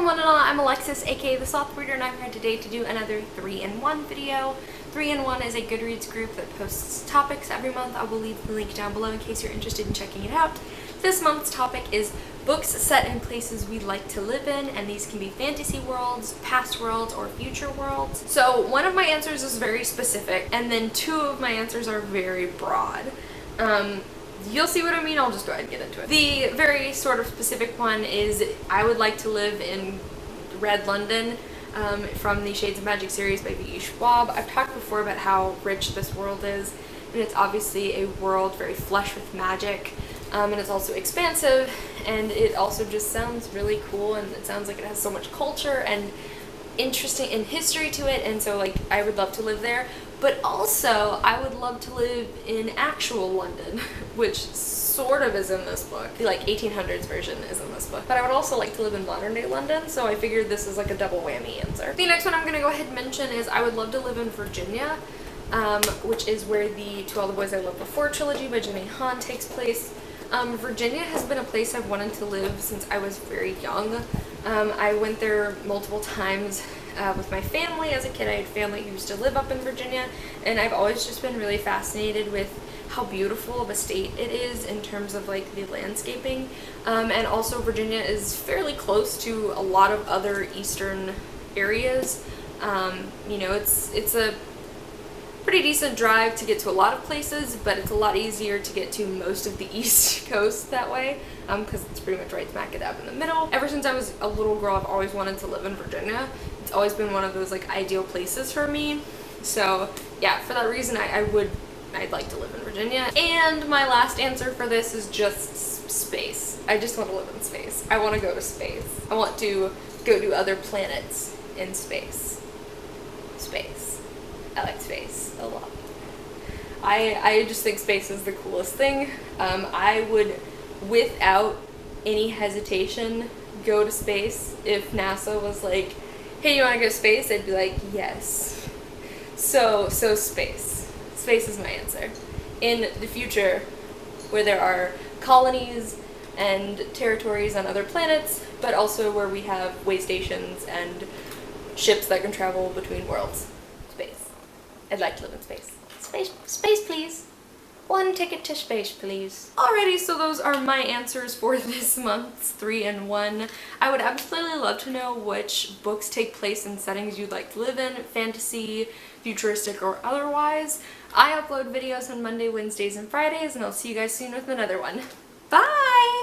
one and all, I'm Alexis, aka the Sloth Breeder, and I'm here today to do another 3-in-1 video. 3-in-1 is a Goodreads group that posts topics every month. I will leave the link down below in case you're interested in checking it out. This month's topic is books set in places we'd like to live in, and these can be fantasy worlds, past worlds, or future worlds. So one of my answers is very specific, and then two of my answers are very broad. You'll see what I mean. I'll just go ahead and get into it. The very sort of specific one is I would like to live in Red London from the Shades of Magic series by V.E. Schwab. I've talked before about how rich this world is, and it's obviously a world very flush with magic, and it's also expansive, and it also just sounds really cool, and it sounds like it has so much culture and interesting in history to it, and so like I would love to live there. But also, I would love to live in actual London, which sort of is in this book. The like 1800s version is in this book. But I would also like to live in modern day London, so I figured this is like a double whammy answer. The next one I'm gonna go ahead and mention is I would love to live in Virginia, which is where the To All the Boys I Loved Before trilogy by Jenny Han takes place. Virginia has been a place I've wanted to live since I was very young. I went there multiple times with my family. As a kid, I had family who used to live up in Virginia, and I've always just been really fascinated with how beautiful of a state it is in terms of like the landscaping, and also Virginia is fairly close to a lot of other eastern areas. You know, it's a pretty decent drive to get to a lot of places, but it's a lot easier to get to most of the East Coast that way, because it's pretty much right smack dab in the middle. Ever since I was a little girl, I've always wanted to live in Virginia. It's always been one of those like ideal places for me. So yeah, for that reason, I'd like to live in Virginia. And my last answer for this is just space. I just want to live in space. I want to go to space. I want to go to other planets in space. Space. I like space a lot. I just think space is the coolest thing. I would, without any hesitation, go to space. If NASA was like, hey, you want to go to space? I'd be like, yes. So space. Space is my answer. In the future, where there are colonies and territories on other planets, but also where we have way stations and ships that can travel between worlds. Space. I'd like to live in space. Space, please. One ticket to space, please. Alrighty, so those are my answers for this month's 3-in-1. I would absolutely love to know which books take place in settings you'd like to live in, fantasy, futuristic, or otherwise. I upload videos on Monday, Wednesdays, and Fridays, and I'll see you guys soon with another one. Bye!